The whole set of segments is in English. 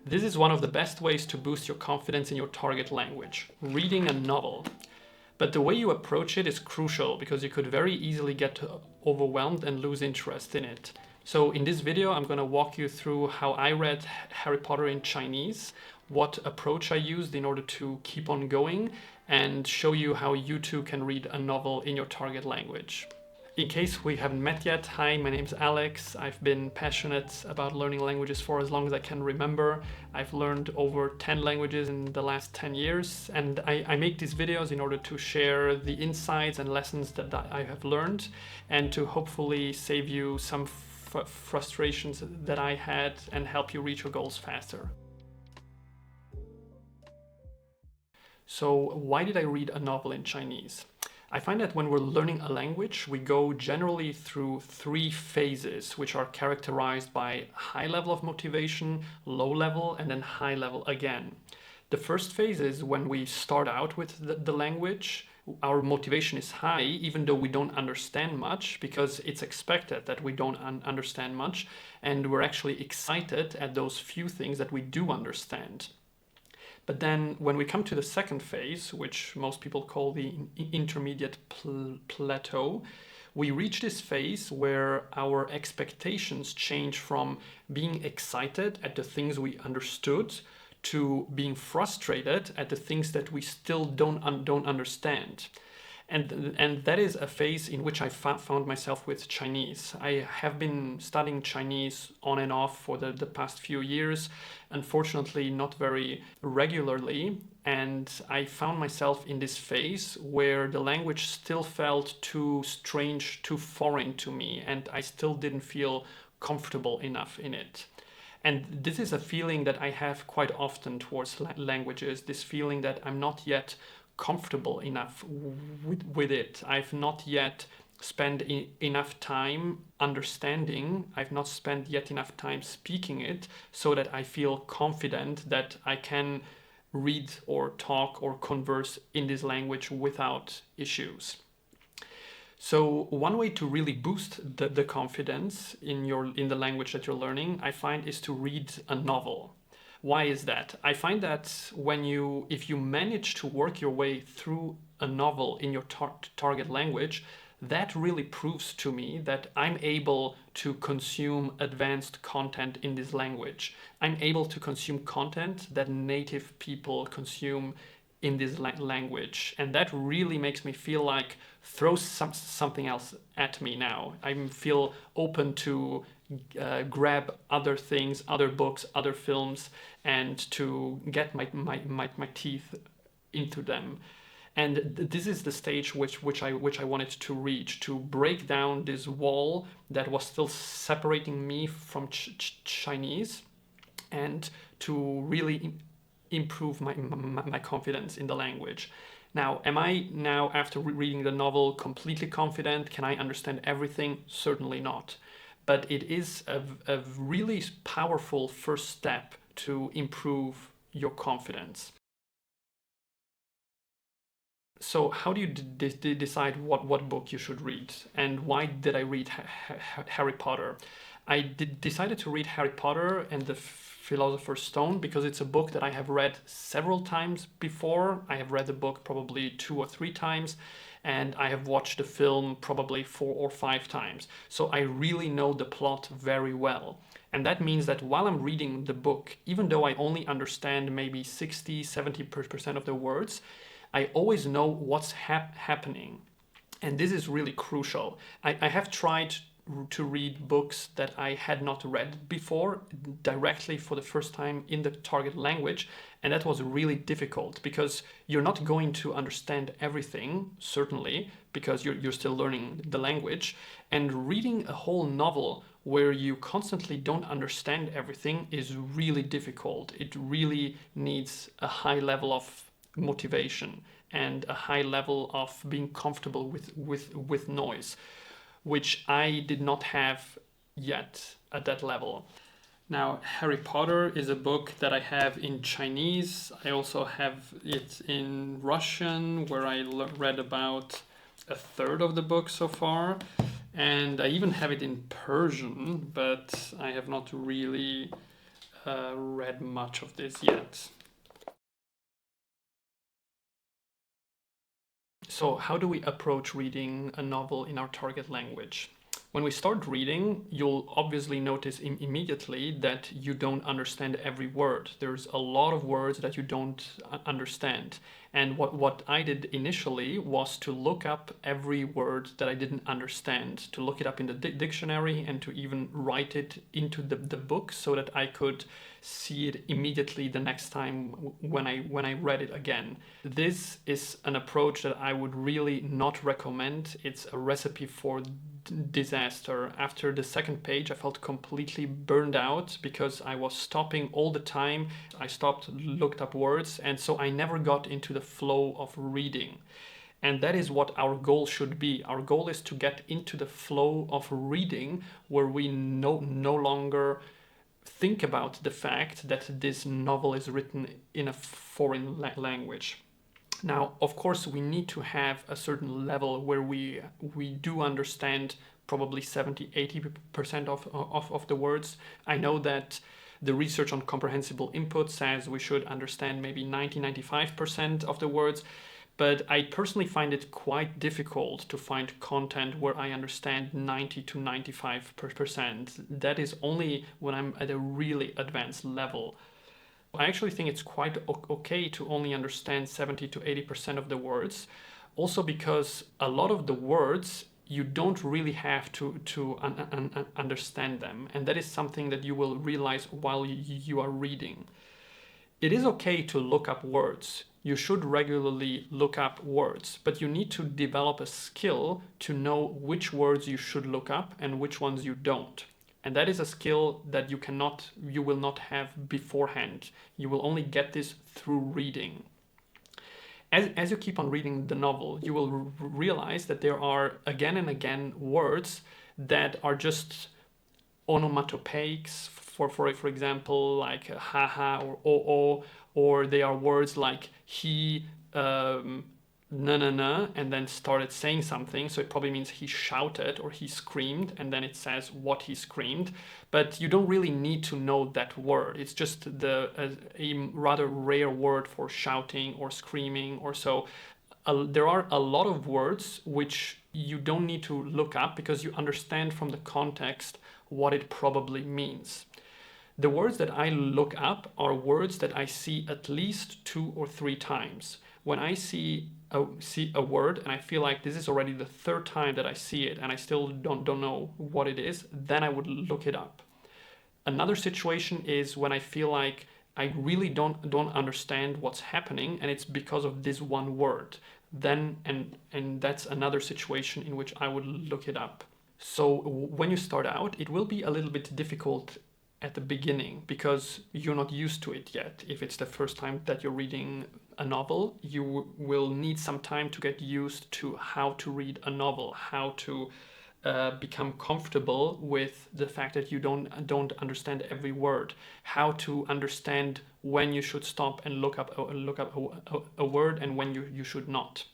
This is one of the best ways to boost your confidence in your target language, reading a novel. But the way you approach it is crucial because you could very easily get overwhelmed and lose interest in it. So in this video, I'm going to walk you through how I read Harry Potter in Chinese, what approach I used in order to keep on going, and show you how you too can read a novel in your target language. In case we haven't met yet, hi, my name's Alex. I've been passionate about learning languages for as long as I can remember. I've learned over 10 languages in the last 10 years, and I make these videos in order to share the insights and lessons that I have learned, and to hopefully save you some frustrations that I had and help you reach your goals faster. So why did I read a novel in Chinese? I find that when we're learning a language, we go generally through 3 phases, which are characterized by high level of motivation, low level, and then high level again. The first phase is when we start out with the language. Our motivation is high, even though we don't understand much, because it's expected that we don't understand much, and we're actually excited at those few things that we do understand. But then when we come to the second phase, which most people call the intermediate plateau, we reach this phase where our expectations change from being excited at the things we understood to being frustrated at the things that we still don't understand. And that is a phase in which I found myself with Chinese. I have been studying Chinese on and off for the past few years, unfortunately not very regularly, and I found myself in this phase where the language still felt too strange, too foreign to me, and I still didn't feel comfortable enough in it. And this is a feeling that I have quite often towards languages, this feeling that I'm not yet comfortable enough with it. I've not yet spent enough time understanding. I've not spent yet enough time speaking it so that I feel confident that I can read or talk or converse in this language without issues. So one way to really boost the confidence in the language that you're learning, I find, is to read a novel. Why is that? I find that if you manage to work your way through a novel in your target language, that really proves to me that I'm able to consume advanced content in this language. I'm able to consume content that native people consume in this language. And that really makes me feel like throw something else at me now. I feel open to grab other things, other books, other films, and to get my teeth into them. And this is the stage which I wanted to reach, to break down this wall that was still separating me from Chinese, and to really improve my confidence in the language. Now, am I now, after reading the novel, completely confident? Can I understand everything? Certainly not. But it is a really powerful first step to improve your confidence. So how do you decide what book you should read? And why did I read Harry Potter? I decided to read Harry Potter and the Philosopher's Stone because it's a book that I have read several times before. I have read the book probably 2 or 3 times, and I have watched the film probably 4 or 5 times. So I really know the plot very well. And that means that while I'm reading the book, even though I only understand maybe 60-70% of the words, I always know what's happening. And this is really crucial. I have tried to read books that I had not read before directly for the first time in the target language, and that was really difficult because you're not going to understand everything, certainly, because you're still learning the language, and reading a whole novel where you constantly don't understand everything is really difficult. It really needs a high level of motivation and a high level of being comfortable with noise, which I did not have yet at that level. Now, Harry Potter is a book that I have in Chinese. I also have it in Russian, where I read about a third of the book so far. And I even have it in Persian, but I have not really read much of this yet. So how do we approach reading a novel in our target language? When we start reading, you'll obviously notice immediately that you don't understand every word. There's a lot of words that you don't understand. And what I did initially was to look up every word that I didn't understand, to look it up in the dictionary and to even write it into the book so that I could see it immediately the next time when I read it again. This is an approach that I would really not recommend. It's a recipe for disaster. After the second page, I felt completely burned out because I was stopping all the time. I stopped, looked up words, and so I never got into the flow of reading. And that is what our goal should be. Our goal is to get into the flow of reading where we no longer think about the fact that this novel is written in a foreign language. Now, of course, we need to have a certain level where we do understand probably 70-80% of the words. I know that the research on comprehensible input says we should understand maybe 90-95% of the words, but I personally find it quite difficult to find content where I understand 90-95%. That is only when I'm at a really advanced level. I actually think it's quite okay to only understand 70-80% of the words, also because a lot of the words you don't really have to understand them, and that is something that you will realize while you are reading. It is okay to look up words. You should regularly look up words, but you need to develop a skill to know which words you should look up and which ones you don't. And that is a skill that you will not have beforehand. You will only get this through reading. As you keep on reading the novel, you will realize that there are again and again words that are just onomatopoeics, for example, like haha or oh, or they are words like he, na, and then started saying something. So it probably means he shouted or he screamed, and then it says what he screamed. But you don't really need to know that word. It's just a rather rare word for shouting or screaming or so. There are a lot of words which you don't need to look up because you understand from the context what it probably means. The words that I look up are words that I see at least 2 or 3 times. When I see a word and I feel like this is already the 3rd time that I see it and I still don't know what it is, then I would look it up. Another situation is when I feel like I really don't understand what's happening and it's because of this one word. Then and that's another situation in which I would look it up. So when you start out, it will be a little bit difficult at the beginning because you're not used to it yet. If it's the first time that you're reading a novel, you will need some time to get used to how to read a novel, how to become comfortable with the fact that you don't understand every word, how to understand when you should stop and look up a word and when you should not.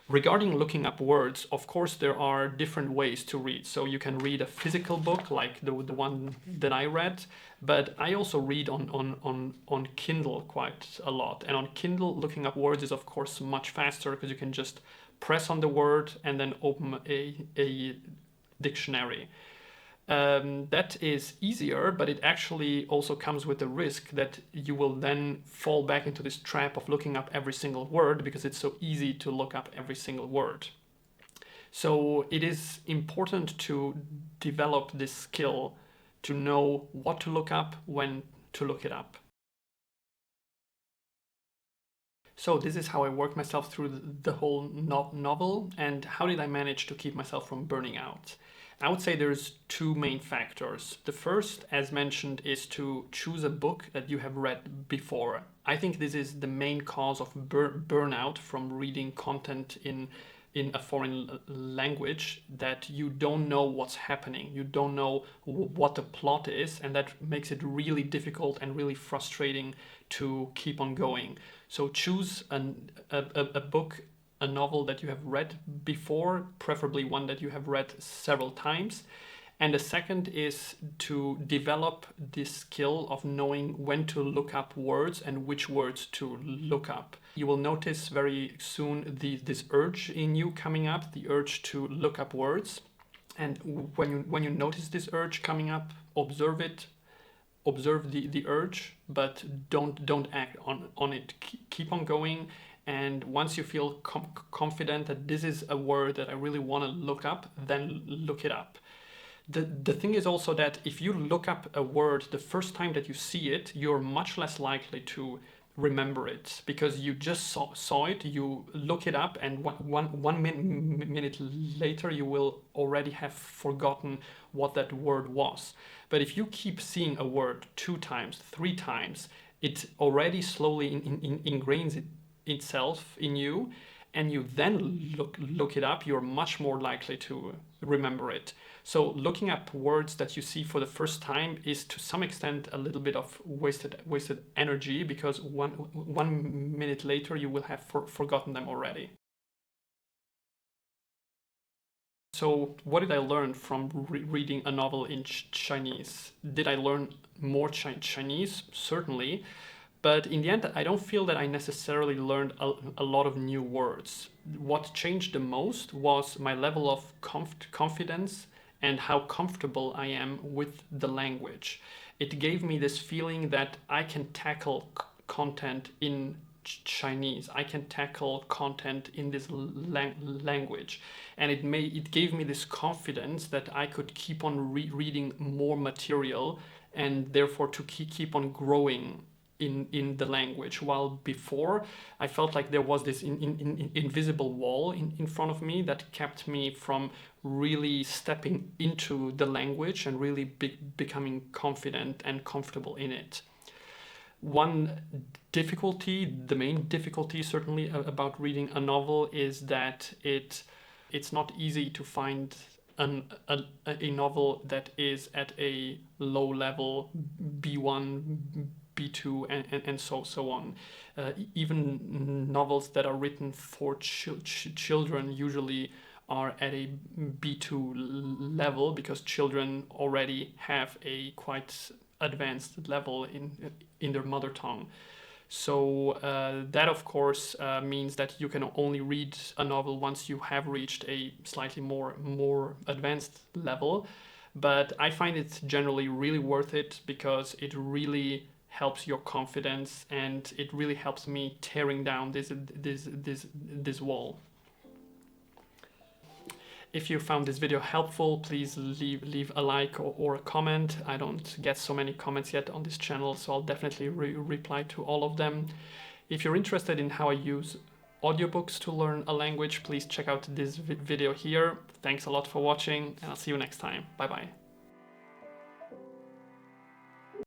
Regarding looking up words, of course, there are different ways to read. So you can read a physical book like the one that I read, but I also read on Kindle quite a lot. And on Kindle, looking up words is, of course, much faster because you can just press on the word and then open a dictionary. That is easier, but it actually also comes with the risk that you will then fall back into this trap of looking up every single word because it's so easy to look up every single word. So it is important to develop this skill to know what to look up, when to look it up. So this is how I worked myself through the whole novel, and how did I manage to keep myself from burning out? I would say there's 2 main factors. The first, as mentioned, is to choose a book that you have read before. I think this is the main cause of burnout from reading content in a foreign language, that you don't know what's happening. You don't know what the plot is, and that makes it really difficult and really frustrating to keep on going. So choose a book, a novel that you have read before, preferably one that you have read several times, And the second is to develop this skill of knowing when to look up words and which words to look up. You will notice very soon this urge in you coming up, the urge to look up words. And when you notice this urge coming up, observe it, observe the urge, but don't act on it. Keep on going. And once you feel confident that this is a word that I really want to look up, then look it up. The thing is also that if you look up a word the first time that you see it, you're much less likely to remember it because you just saw it, you look it up, and one minute later you will already have forgotten what that word was. But if you keep seeing a word 2 times, 3 times, it already slowly ingrains itself in you, and you then look it up, you're much more likely to remember it. So looking up words that you see for the first time is to some extent a little bit of wasted energy, because one minute later you will have forgotten them already. So what did I learn from reading a novel in Chinese? Did I learn more Chinese? Certainly. But in the end, I don't feel that I necessarily learned a lot of new words. What changed the most was my level of confidence and how comfortable I am with the language. It gave me this feeling that I can tackle content in Chinese. I can tackle content in this language. And it gave me this confidence that I could keep on reading more material, and therefore to keep on growing in the language, while before I felt like there was this invisible wall in front of me that kept me from really stepping into the language and really becoming confident and comfortable in it. One difficulty, the main difficulty certainly about reading a novel, is that it's not easy to find a novel that is at a low level, B1, B2, and so on. Even novels that are written for children usually are at a B2 level, because children already have a quite advanced level in their mother tongue. So that of course means that you can only read a novel once you have reached a slightly more advanced level. But I find it generally really worth it, because it really helps your confidence, and it really helps me tearing down this wall. If you found this video helpful, please leave a like or a comment. I don't get so many comments yet on this channel, so I'll definitely reply to all of them. If you're interested in how I use audiobooks to learn a language, please check out this video here. Thanks a lot for watching, and I'll see you next time. Bye bye.